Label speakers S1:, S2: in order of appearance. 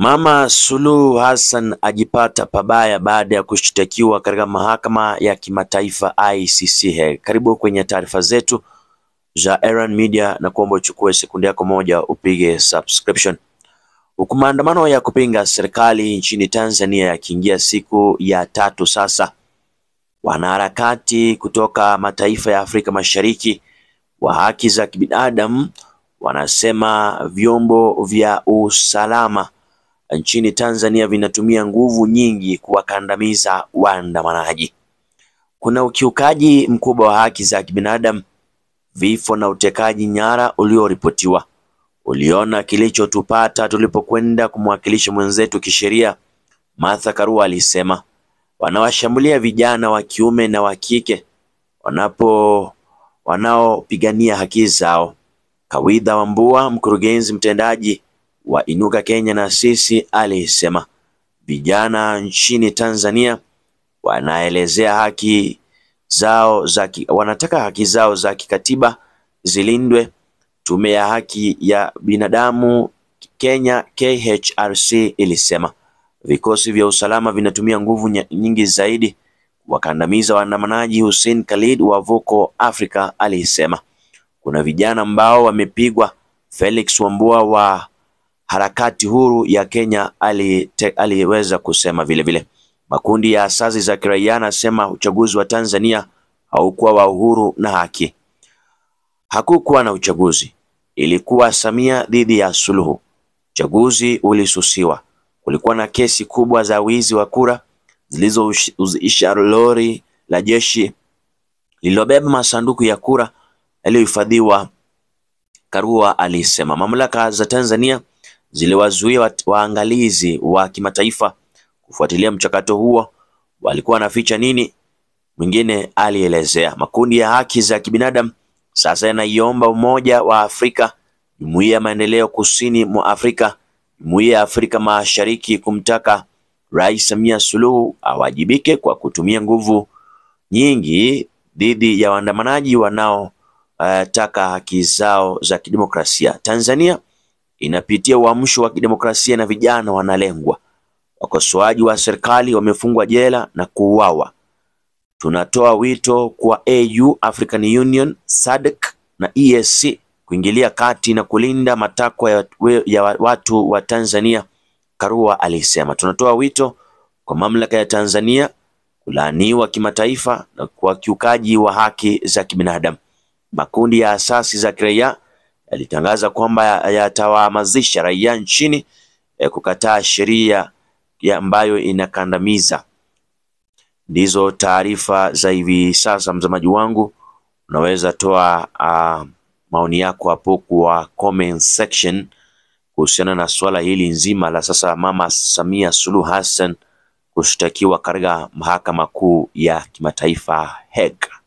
S1: Mama Suluhu Hassan ajipata pabaya baada ya kushtakiwa katika mahakama ya kimataifa ICC. Karibu kwenye taarifa zetu za Erran Media na kuomba uchukue sekunde yako moja upige subscription. Huku maandamano ya kupinga serikali nchini Tanzania yakiingia siku ya 3 sasa, wanaharakati kutoka mataifa ya Afrika Mashariki wa haki za kibinadamu wanasema vyombo vya usalama nchini Tanzania vinatumia nguvu nyingi kuwakandamiza waandamanaji. Kuna ukiukaji mkubwa wa haki za kibinadamu, vifo na utekaji nyara ulioripotiwa. Uliona kilichotupata tulipokwenda kumwakilisha mwenzetu kisheria, Martha Karua alisema. Wanawashambulia vijana wa kiume na wa kike wanaopigania haki zao. Kawidha Wambua, mkurugenzi mtendaji wa Inuka Kenya na sisi, alisema vijana nchini Tanzania wanaelezea wanataka haki zao za kikatiba zilindwe. Tume ya haki ya binadamu Kenya KHRC ilisema vikosi vya usalama vinatumia nguvu nyingi zaidi wakandamiza waandamanaji. Hussein Khalid wa Voco Africa alisema kuna vijana ambao wamepigwa. Felix Wambua wa harakati huru ya Kenya aliweza kusema vile. Makundi ya asasi za kiraia yanasema uchaguzi wa Tanzania haukuwa wa uhuru na haki. Hakukuwa na uchaguzi, ilikuwa Samia dhidi ya Suluhu. Uchaguzi ulisusiwa. Kulikuwa na kesi kubwa za wizi wa kura zilizohusisha lori la jeshi lililobeba masanduku ya kura yaliyohifadhiwa, Karua alisema. Mamlaka za Tanzania ziliwazuia waangalizi wa kimataifa kufuatilia mchakato huo. Walikuwa wanaficha nini? Mwingine alielezea. Makundi ya haki za kibinadamu sasa yanaiomba Umoja wa Afrika, Jumuiya ya Maendeleo Kusini mwa Afrika, Jumuiya ya Afrika Mashariki kumtaka Rais Samia Suluhu awajibike kwa kutumia nguvu nyingi dhidi ya waandamanaji wanaotaka haki zao za kidemokrasia. Tanzania inapitia uamsho wa kidemokrasia na vijana wanalengwa. Wakosoaji wa serikali wamefungwa jela na kuuawa. Tunatoa wito kwa AU, African Union, SADC na EAC kuingilia kati na kulinda matakwa ya watu wa Tanzania, Karua alisema. Tunatoa wito kwa mamlaka ya Tanzania kulaaniwa kimataifa na kwa kiukaji wa haki za kibinadamu. Makundi ya asasi za kiraia yalitangaza kwamba yatawahamasisha raia nchini kukataa sheria ambayo inakandamiza. Ndizo taarifa za hivi sasa, mtazamaji wangu. Unaweza toa maoni yako hapo kwa comment section kuhusiana na swala hili nzima la sasa Mama Samia Suluhu Hassan kushtakiwa katika mahakama kuu ya kimataifa Hague.